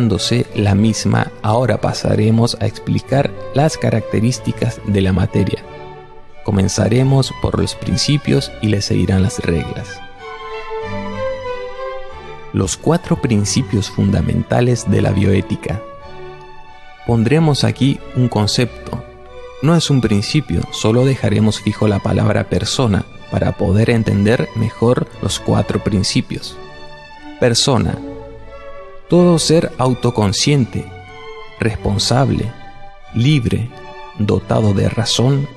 explicándose la misma, ahora pasaremos a explicar las características de la materia. Comenzaremos por los principios y le seguirán las reglas. Los 4 principios fundamentales de la bioética. Pondremos aquí un concepto. No es un principio, solo dejaremos fijo la palabra persona para poder entender mejor los 4 principios. Persona. Todo ser autoconsciente, responsable, libre, dotado de razón,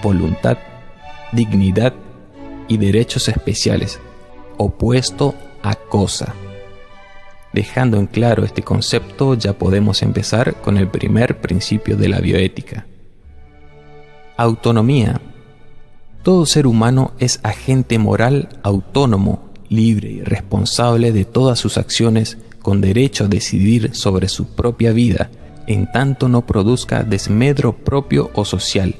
voluntad, dignidad y derechos especiales, opuesto a cosa. Dejando en claro este concepto, ya podemos empezar con el primer principio de la bioética. Autonomía. Todo ser humano es agente moral autónomo, libre y responsable de todas sus acciones, con derecho a decidir sobre su propia vida, en tanto no produzca desmedro propio o social.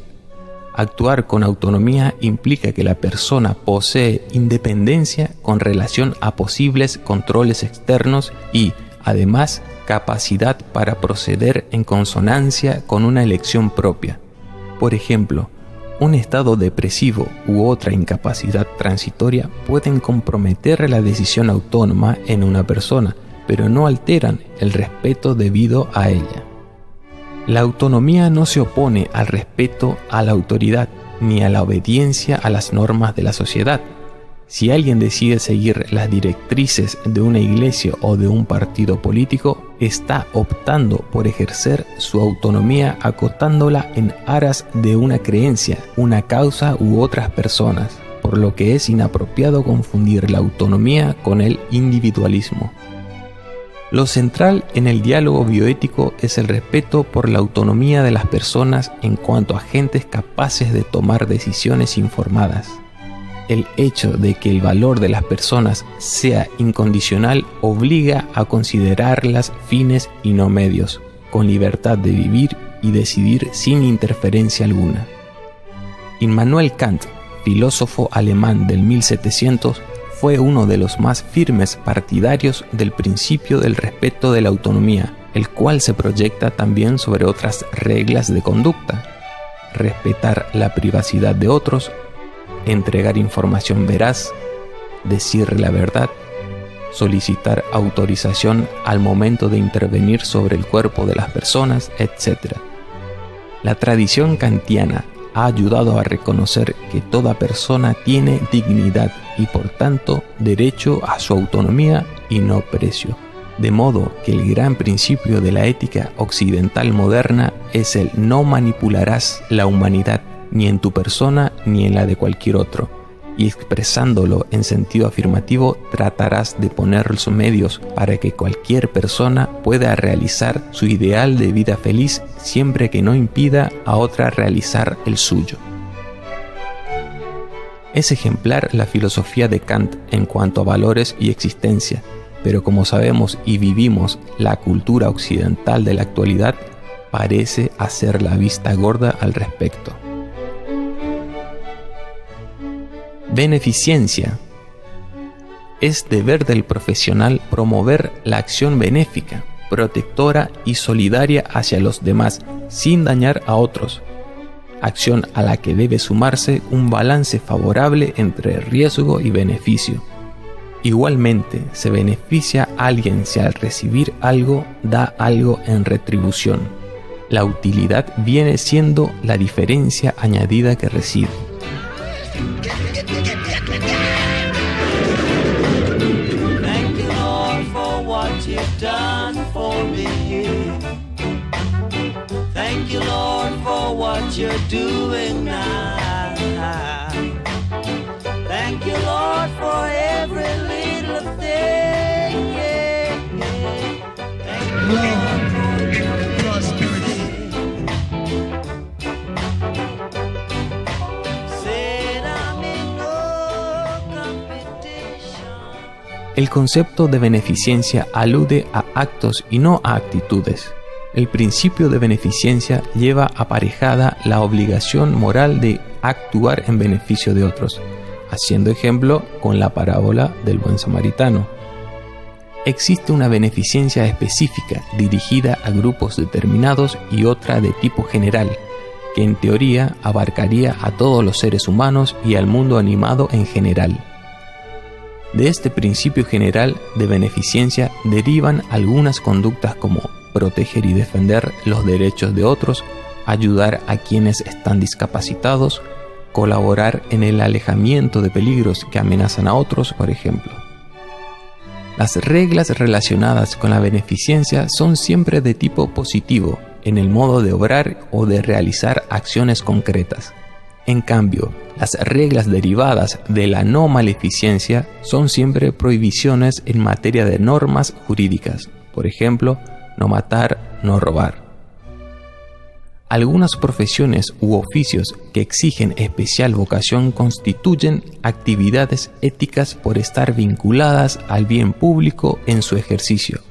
Actuar con autonomía implica que la persona posee independencia con relación a posibles controles externos y, además, capacidad para proceder en consonancia con una elección propia. Por ejemplo, un estado depresivo u otra incapacidad transitoria pueden comprometer la decisión autónoma en una persona, pero no alteran el respeto debido a ella. La autonomía no se opone al respeto a la autoridad ni a la obediencia a las normas de la sociedad. Si alguien decide seguir las directrices de una iglesia o de un partido político, está optando por ejercer su autonomía acotándola en aras de una creencia, una causa u otras personas, por lo que es inapropiado confundir la autonomía con el individualismo. Lo central en el diálogo bioético es el respeto por la autonomía de las personas en cuanto a agentes capaces de tomar decisiones informadas. El hecho de que el valor de las personas sea incondicional obliga a considerarlas fines y no medios, con libertad de vivir y decidir sin interferencia alguna. Immanuel Kant, filósofo alemán del 1700, fue uno de los más firmes partidarios del principio del respeto de la autonomía, el cual se proyecta también sobre otras reglas de conducta: respetar la privacidad de otros, entregar información veraz, decir la verdad, solicitar autorización al momento de intervenir sobre el cuerpo de las personas, etc. La tradición kantiana ha ayudado a reconocer que toda persona tiene dignidad y por tanto derecho a su autonomía y no precio, de modo que el gran principio de la ética occidental moderna es el no manipularás la humanidad, ni en tu persona ni en la de cualquier otro, y expresándolo en sentido afirmativo tratarás de poner los medios para que cualquier persona pueda realizar su ideal de vida feliz siempre que no impida a otra realizar el suyo. Es ejemplar la filosofía de Kant en cuanto a valores y existencia, pero como sabemos y vivimos la cultura occidental de la actualidad, parece hacer la vista gorda al respecto. Beneficencia. Es deber del profesional promover la acción benéfica, protectora y solidaria hacia los demás, sin dañar a otros. Acción a la que debe sumarse un balance favorable entre riesgo y beneficio. Igualmente, se beneficia a alguien si al recibir algo da algo en retribución. La utilidad viene siendo la diferencia añadida que recibe. Thank you, Lord, for what you've done for me. Thank you, Lord, for what you're doing now. Thank you, Lord, for every little thing. Thank you, Lord, for your prosperity. El concepto de beneficencia alude a actos y no a actitudes. El principio de beneficencia lleva aparejada la obligación moral de actuar en beneficio de otros, haciendo ejemplo con la parábola del buen samaritano. Existe una beneficencia específica dirigida a grupos determinados y otra de tipo general, que en teoría abarcaría a todos los seres humanos y al mundo animado en general. De este principio general de beneficencia derivan algunas conductas como proteger y defender los derechos de otros, ayudar a quienes están discapacitados, colaborar en el alejamiento de peligros que amenazan a otros, por ejemplo. Las reglas relacionadas con la beneficencia son siempre de tipo positivo en el modo de obrar o de realizar acciones concretas. En cambio, las reglas derivadas de la no maleficencia son siempre prohibiciones en materia de normas jurídicas, por ejemplo, no matar, no robar. Algunas profesiones u oficios que exigen especial vocación constituyen actividades éticas por estar vinculadas al bien público en su ejercicio,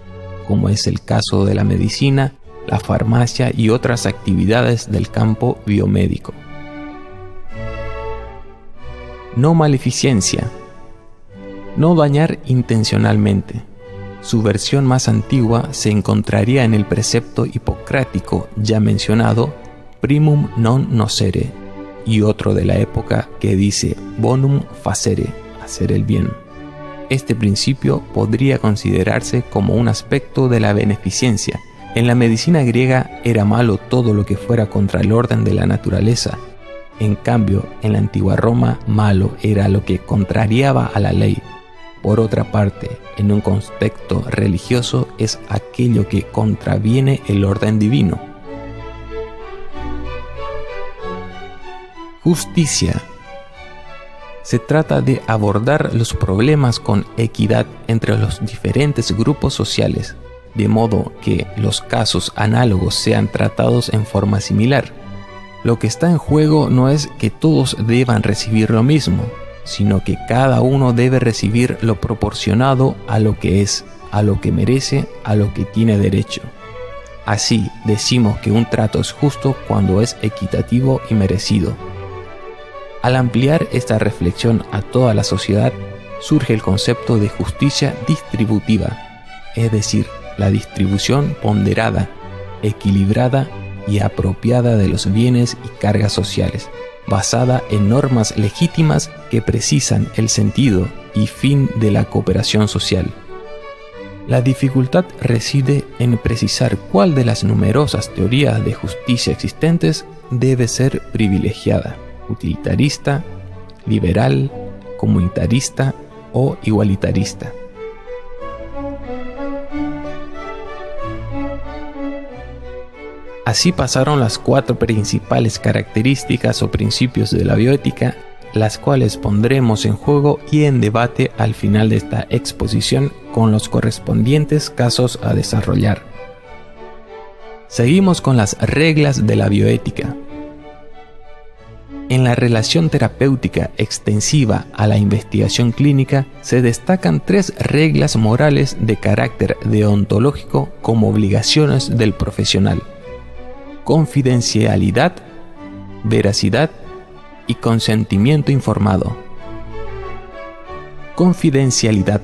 como es el caso de la medicina, la farmacia y otras actividades del campo biomédico. No maleficencia. No dañar intencionalmente. Su versión más antigua se encontraría en el precepto hipocrático ya mencionado, primum non nocere, y otro de la época que dice bonum facere, hacer el bien. Este principio podría considerarse como un aspecto de la beneficencia. En la medicina griega era malo todo lo que fuera contra el orden de la naturaleza. En cambio, en la antigua Roma, malo era lo que contrariaba a la ley. Por otra parte, en un contexto religioso es aquello que contraviene el orden divino. Justicia. Se trata de abordar los problemas con equidad entre los diferentes grupos sociales, de modo que los casos análogos sean tratados en forma similar. Lo que está en juego no es que todos deban recibir lo mismo, sino que cada uno debe recibir lo proporcionado a lo que es, a lo que merece, a lo que tiene derecho. Así decimos que un trato es justo cuando es equitativo y merecido. Al ampliar esta reflexión a toda la sociedad, surge el concepto de justicia distributiva, es decir, la distribución ponderada, equilibrada y apropiada de los bienes y cargas sociales, basada en normas legítimas que precisan el sentido y fin de la cooperación social. La dificultad reside en precisar cuál de las numerosas teorías de justicia existentes debe ser privilegiada: utilitarista, liberal, comunitarista o igualitarista. Así pasaron las 4 principales características o principios de la bioética, las cuales pondremos en juego y en debate al final de esta exposición con los correspondientes casos a desarrollar. Seguimos con las reglas de la bioética. En la relación terapéutica extensiva a la investigación clínica se destacan 3 reglas morales de carácter deontológico como obligaciones del profesional: confidencialidad, veracidad y consentimiento informado. Confidencialidad.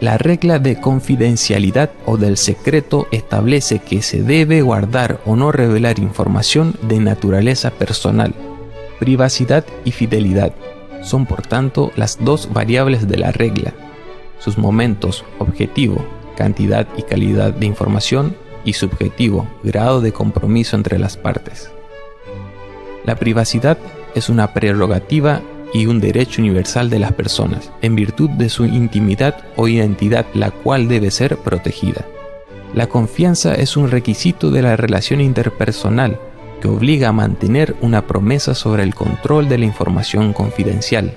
La regla de confidencialidad o del secreto establece que se debe guardar o no revelar información de naturaleza personal. Privacidad y fidelidad son por tanto las 2 variables de la regla. Sus momentos: objetivo, cantidad y calidad de información, y subjetivo, grado de compromiso entre las partes. La privacidad es una prerrogativa y un derecho universal de las personas, en virtud de su intimidad o identidad, la cual debe ser protegida. La confianza es un requisito de la relación interpersonal que obliga a mantener una promesa sobre el control de la información confidencial.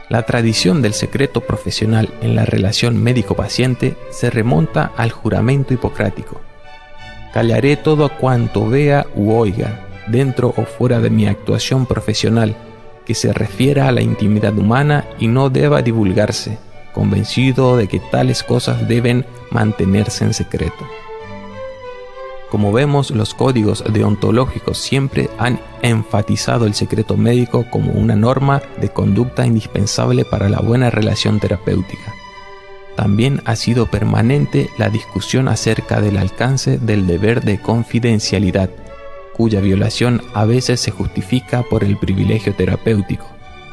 La tradición del secreto profesional en la relación médico-paciente se remonta al juramento hipocrático. Callaré todo cuanto vea u oiga, dentro o fuera de mi actuación profesional, que se refiera a la intimidad humana y no deba divulgarse, convencido de que tales cosas deben mantenerse en secreto. Como vemos, los códigos deontológicos siempre han enfatizado el secreto médico como una norma de conducta indispensable para la buena relación terapéutica. También ha sido permanente la discusión acerca del alcance del deber de confidencialidad, cuya violación a veces se justifica por el privilegio terapéutico,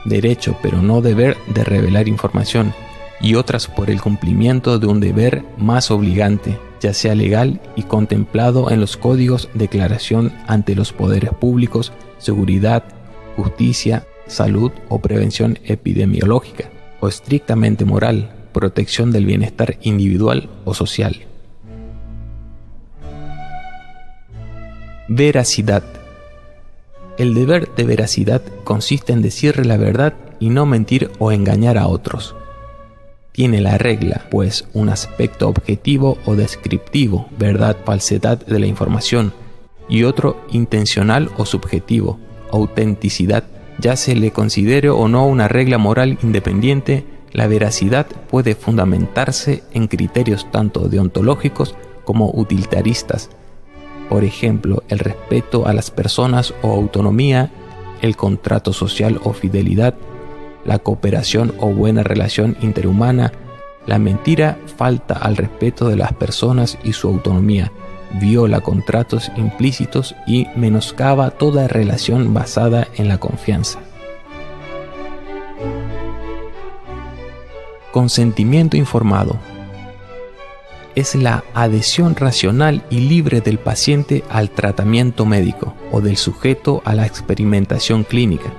derecho pero no deber de revelar información, y otras por el cumplimiento de un deber más obligante, ya sea legal y contemplado en los códigos de declaración ante los poderes públicos, seguridad, justicia, salud o prevención epidemiológica, o estrictamente moral, protección del bienestar individual o social. Veracidad. El deber de veracidad consiste en decir la verdad y no mentir o engañar a otros. Tiene la regla, pues, un aspecto objetivo o descriptivo, verdad, falsedad de la información, y otro intencional o subjetivo, autenticidad. Ya se le considere o no una regla moral independiente, la veracidad puede fundamentarse en criterios tanto deontológicos como utilitaristas. Por ejemplo, el respeto a las personas o autonomía, el contrato social o fidelidad, la cooperación o buena relación interhumana. La mentira falta al respeto de las personas y su autonomía, viola contratos implícitos y menoscaba toda relación basada en la confianza. Consentimiento informado. Es la adhesión racional y libre del paciente al tratamiento médico o del sujeto a la experimentación clínica.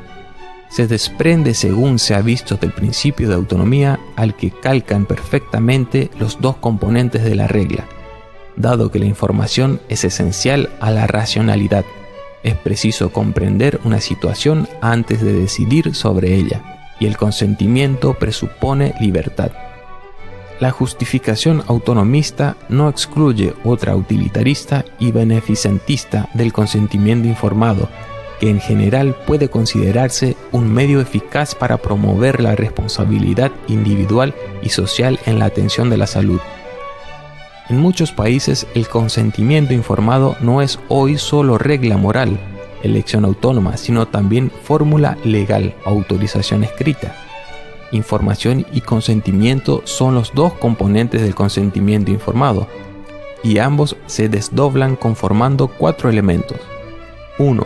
Se desprende, según se ha visto, del principio de autonomía al que calcan perfectamente los dos componentes de la regla, dado que la información es esencial a la racionalidad. Es preciso comprender una situación antes de decidir sobre ella, y el consentimiento presupone libertad. La justificación autonomista no excluye otra utilitarista y beneficentista del consentimiento informado, que en general puede considerarse un medio eficaz para promover la responsabilidad individual y social en la atención de la salud. En muchos países el consentimiento informado no es hoy solo regla moral, elección autónoma, sino también fórmula legal, autorización escrita. Información y consentimiento son los dos componentes del consentimiento informado, y ambos se desdoblan conformando 4 elementos. 1.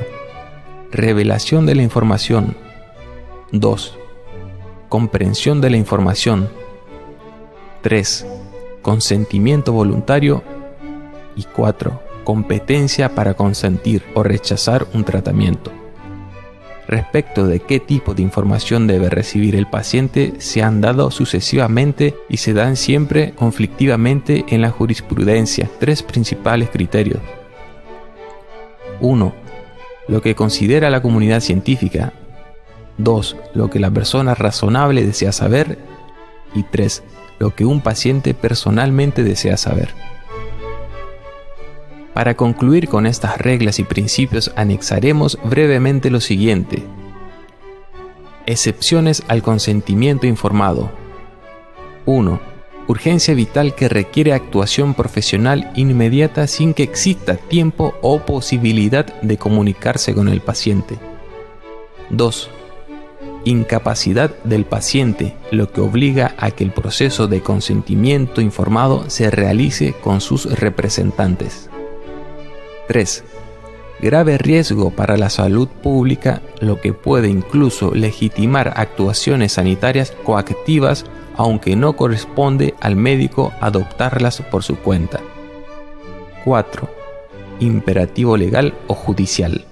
Revelación de la información. 2. Comprensión de la información. 3. Consentimiento voluntario. Y 4. Competencia para consentir o rechazar un tratamiento. Respecto de qué tipo de información debe recibir el paciente, se han dado sucesivamente y se dan siempre conflictivamente en la jurisprudencia 3 principales criterios. 1. Lo que considera la comunidad científica. 2. Lo que la persona razonable desea saber. Y 3. Lo que un paciente personalmente desea saber. Para concluir con estas reglas y principios, anexaremos brevemente lo siguiente. Excepciones al consentimiento informado. 1. Urgencia vital que requiere actuación profesional inmediata sin que exista tiempo o posibilidad de comunicarse con el paciente. 2. Incapacidad del paciente, lo que obliga a que el proceso de consentimiento informado se realice con sus representantes. 3. Grave riesgo para la salud pública, lo que puede incluso legitimar actuaciones sanitarias coactivas, aunque no corresponde al médico adoptarlas por su cuenta. 4. Imperativo legal o judicial.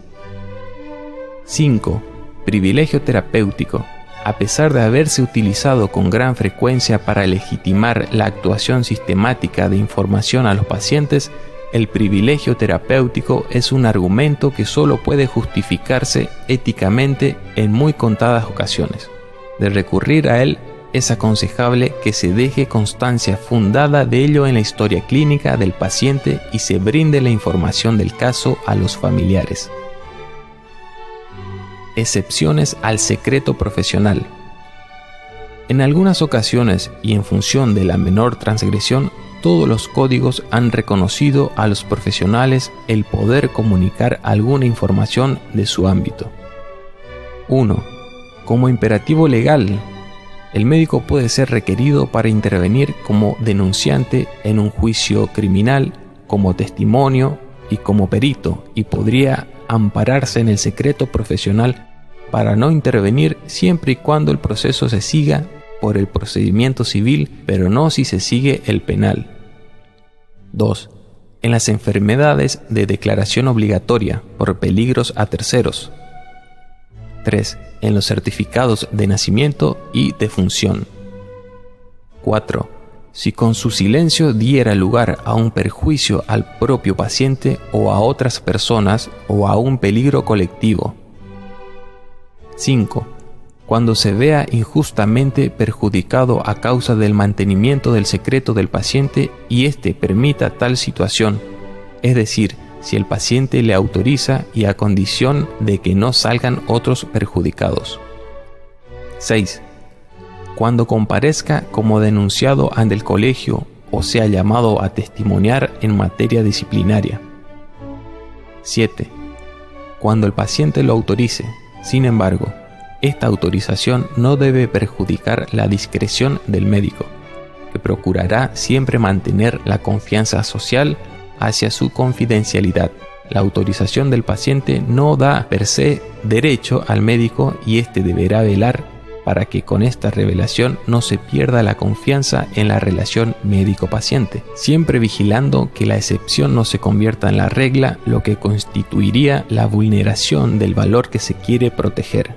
5. Privilegio terapéutico. A pesar de haberse utilizado con gran frecuencia para legitimar la actuación sistemática de información a los pacientes, el privilegio terapéutico es un argumento que solo puede justificarse éticamente en muy contadas ocasiones. De recurrir a él, es aconsejable que se deje constancia fundada de ello en la historia clínica del paciente y se brinde la información del caso a los familiares. Excepciones al secreto profesional. En algunas ocasiones y en función de la menor transgresión, todos los códigos han reconocido a los profesionales el poder comunicar alguna información de su ámbito. 1. Como imperativo legal. El médico puede ser requerido para intervenir como denunciante en un juicio criminal, como testimonio y como perito, y podría ampararse en el secreto profesional para no intervenir siempre y cuando el proceso se siga por el procedimiento civil, pero no si se sigue el penal. 2. En las enfermedades de declaración obligatoria por peligros a terceros. 3. En los certificados de nacimiento y defunción. 4. Si con su silencio diera lugar a un perjuicio al propio paciente o a otras personas o a un peligro colectivo. 5. Cuando se vea injustamente perjudicado a causa del mantenimiento del secreto del paciente y éste permita tal situación, es decir, si el paciente le autoriza y a condición de que no salgan otros perjudicados. 6. Cuando comparezca como denunciado ante el colegio o sea llamado a testimoniar en materia disciplinaria. 7. Cuando el paciente lo autorice. Sin embargo, esta autorización no debe perjudicar la discreción del médico, que procurará siempre mantener la confianza social hacia su confidencialidad. La autorización del paciente no da per se derecho al médico y éste deberá velar para que con esta revelación no se pierda la confianza en la relación médico-paciente, siempre vigilando que la excepción no se convierta en la regla, lo que constituiría la vulneración del valor que se quiere proteger.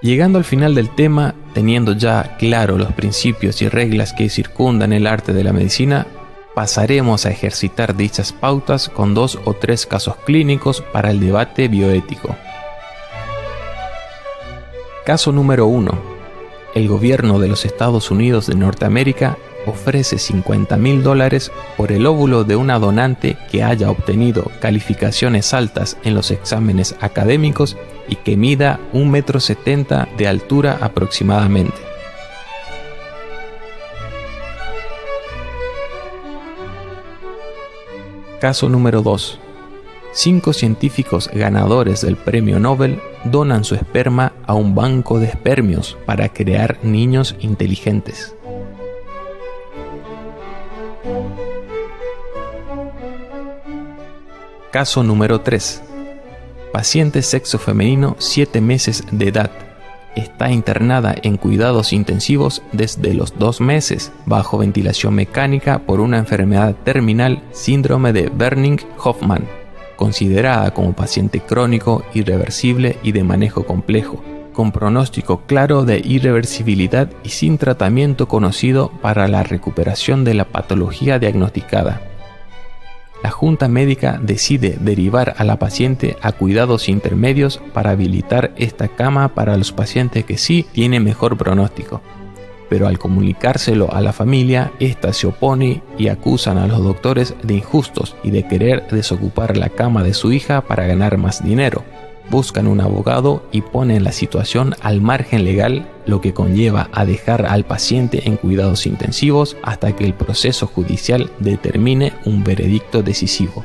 Llegando al final del tema, teniendo ya claro los principios y reglas que circundan el arte de la medicina, pasaremos a ejercitar dichas pautas con 2 o 3 casos clínicos para el debate bioético. Caso número 1. El gobierno de los Estados Unidos de Norteamérica ofrece $50,000 por el óvulo de una donante que haya obtenido calificaciones altas en los exámenes académicos y que mida 1,70 m de altura aproximadamente. Caso número 2. 5 científicos ganadores del premio Nobel donan su esperma a un banco de espermios para crear niños inteligentes. Caso número 3. Paciente sexo femenino 7 meses de edad. Está internada en cuidados intensivos desde los 2 meses, bajo ventilación mecánica por una enfermedad terminal, síndrome de Werning-Hoffmann, considerada como paciente crónico, irreversible y de manejo complejo, con pronóstico claro de irreversibilidad y sin tratamiento conocido para la recuperación de la patología diagnosticada. La junta médica decide derivar a la paciente a cuidados intermedios para habilitar esta cama para los pacientes que sí tienen mejor pronóstico. Pero al comunicárselo a la familia, ésta se opone y acusan a los doctores de injustos y de querer desocupar la cama de su hija para ganar más dinero. Buscan un abogado y ponen la situación al margen legal, lo que conlleva a dejar al paciente en cuidados intensivos hasta que el proceso judicial determine un veredicto decisivo.